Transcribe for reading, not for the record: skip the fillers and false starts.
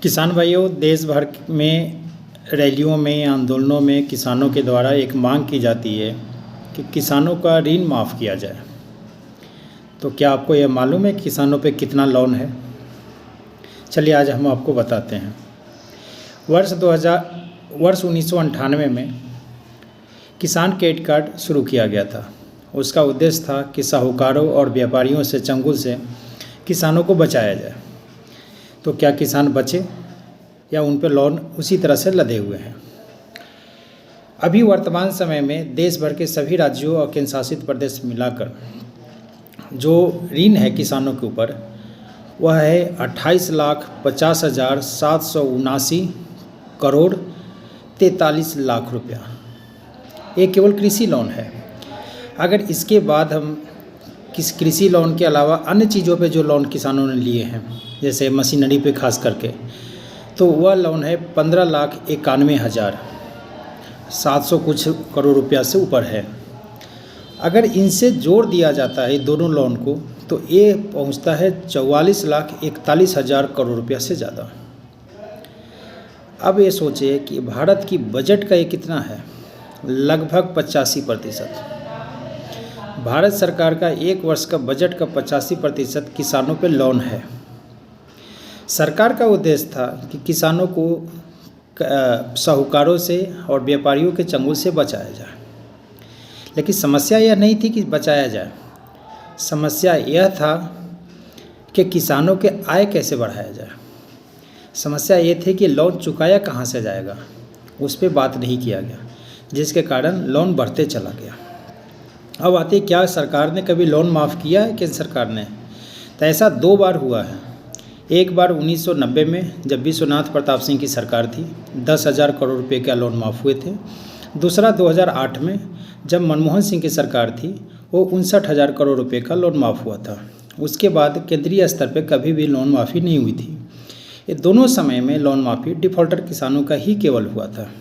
किसान भाइयों, देश भर में रैलियों में, आंदोलनों में किसानों के द्वारा एक मांग की जाती है कि किसानों का ऋण माफ़ किया जाए। तो क्या आपको यह मालूम है कि किसानों पे कितना लोन है? चलिए आज हम आपको बताते हैं। वर्ष 1998 में किसान क्रेडिट कार्ड शुरू किया गया था। उसका उद्देश्य था कि साहूकारों और व्यापारियों से चंगुल से किसानों को बचाया जाए। तो क्या किसान बचे या उन पर लोन उसी तरह से लदे हुए हैं? अभी वर्तमान समय में देश भर के सभी राज्यों और केंद्र शासित प्रदेश मिलाकर जो ऋण है किसानों के ऊपर वह है 28,50,779 करोड़ 43 लाख रुपया। ये केवल कृषि लोन है। अगर इसके बाद हम कृषि लोन के अलावा अन्य चीज़ों पे जो लोन किसानों ने लिए हैं, जैसे मशीनरी पे खास करके, तो वह लोन है 15,91,700 कुछ करोड़ रुपया से ऊपर है। अगर इनसे जोड़ दिया जाता है दोनों लोन को तो ये पहुंचता है 44,41,000 करोड़ रुपया से ज़्यादा। अब ये सोचिए कि भारत की बजट का ये कितना है, लगभग 85%। भारत सरकार का एक वर्ष का बजट का 85% किसानों पे लोन है। सरकार का उद्देश्य था कि किसानों को साहूकारों से और व्यापारियों के चंगुल से बचाया जाए, लेकिन समस्या यह नहीं थी कि बचाया जाए। समस्या यह था कि किसानों के आय कैसे बढ़ाया जाए। समस्या ये थी कि लोन चुकाया कहाँ से जाएगा, उस पर बात नहीं किया गया, जिसके कारण लोन बढ़ते चला गया। अब आती क्या सरकार ने कभी लोन माफ़ किया है केंद्र सरकार ने? तो ऐसा 2 बार हुआ है। एक बार 1990 में जब विश्वनाथ प्रताप सिंह की सरकार थी, 10,000 करोड़ रुपए का लोन माफ़ हुए थे। दूसरा 2008 में जब मनमोहन सिंह की सरकार थी, वो 59,000 करोड़ रुपए का लोन माफ़ हुआ था। उसके बाद केंद्रीय स्तर पर कभी भी लोन माफ़ी नहीं हुई थी। ये दोनों समय में लोन माफ़ी डिफ़ॉल्टर किसानों का ही केवल हुआ था।